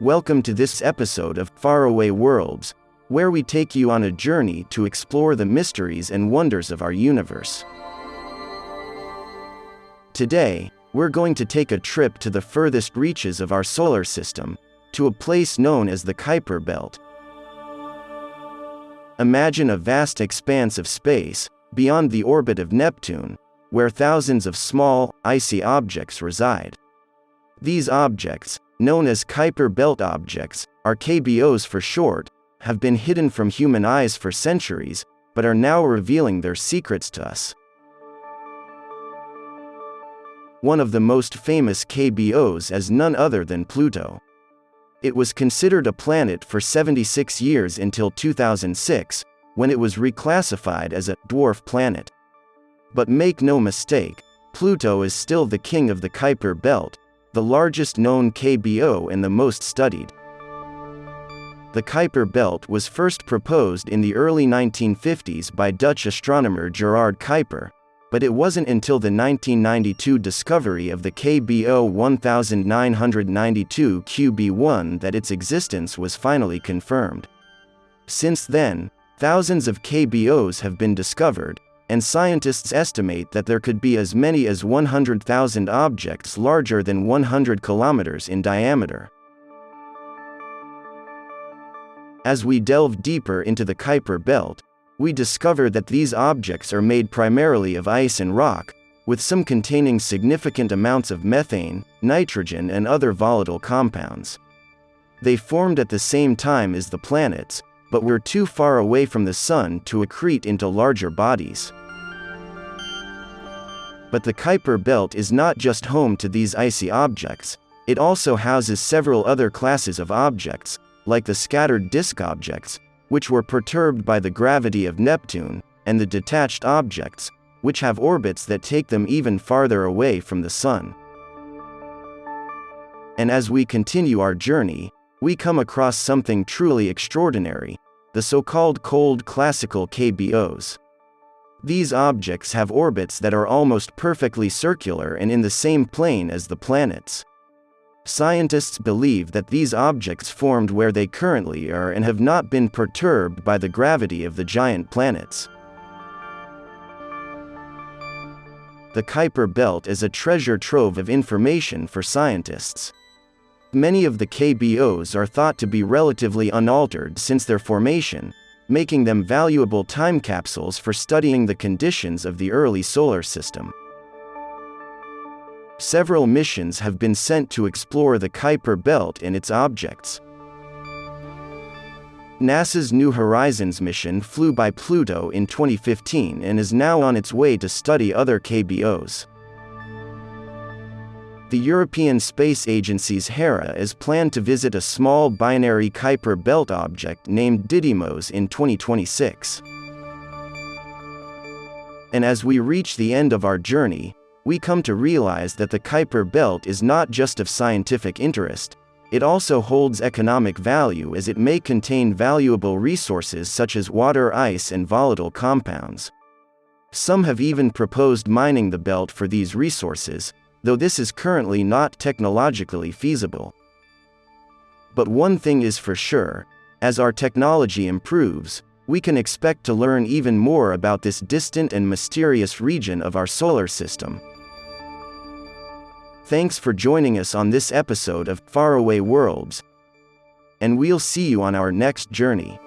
Welcome to this episode of Faraway Worlds, where we take you on a journey to explore the mysteries and wonders of our universe. Today, we're going to take a trip to the furthest reaches of our solar system, to a place known as the Kuiper Belt. Imagine a vast expanse of space, beyond the orbit of Neptune, where thousands of small, icy objects reside. These objects, known as Kuiper Belt objects, or KBOs for short, have been hidden from human eyes for centuries, but are now revealing their secrets to us. One of the most famous KBOs is none other than Pluto. It was considered a planet for 76 years until 2006, when it was reclassified as a dwarf planet. But make no mistake, Pluto is still the king of the Kuiper Belt, the largest known KBO and the most studied. The Kuiper Belt was first proposed in the early 1950s by Dutch astronomer Gerard Kuiper, but it wasn't until the 1992 discovery of the KBO 1992 QB1 that its existence was finally confirmed. Since then, thousands of KBOs have been discovered, and scientists estimate that there could be as many as 100,000 objects larger than 100 kilometers in diameter. As we delve deeper into the Kuiper Belt, we discover that these objects are made primarily of ice and rock, with some containing significant amounts of methane, nitrogen, and other volatile compounds. They formed at the same time as the planets, but were too far away from the Sun to accrete into larger bodies. But the Kuiper Belt is not just home to these icy objects, it also houses several other classes of objects, like the scattered disk objects, which were perturbed by the gravity of Neptune, and the detached objects, which have orbits that take them even farther away from the Sun. And as we continue our journey, we come across something truly extraordinary, the so-called cold classical KBOs. These objects have orbits that are almost perfectly circular and in the same plane as the planets. Scientists believe that these objects formed where they currently are and have not been perturbed by the gravity of the giant planets. The Kuiper Belt is a treasure trove of information for scientists. Many of the KBOs are thought to be relatively unaltered since their formation, making them valuable time capsules for studying the conditions of the early solar system. Several missions have been sent to explore the Kuiper Belt and its objects. NASA's New Horizons mission flew by Pluto in 2015 and is now on its way to study other KBOs. The European Space Agency's Hera is planned to visit a small binary Kuiper Belt object named Didymos in 2026. And as we reach the end of our journey, we come to realize that the Kuiper Belt is not just of scientific interest, it also holds economic value as it may contain valuable resources such as water, ice, and volatile compounds. Some have even proposed mining the belt for these resources, though this is currently not technologically feasible. But one thing is for sure, as our technology improves, we can expect to learn even more about this distant and mysterious region of our solar system. Thanks for joining us on this episode of Faraway Worlds, and we'll see you on our next journey.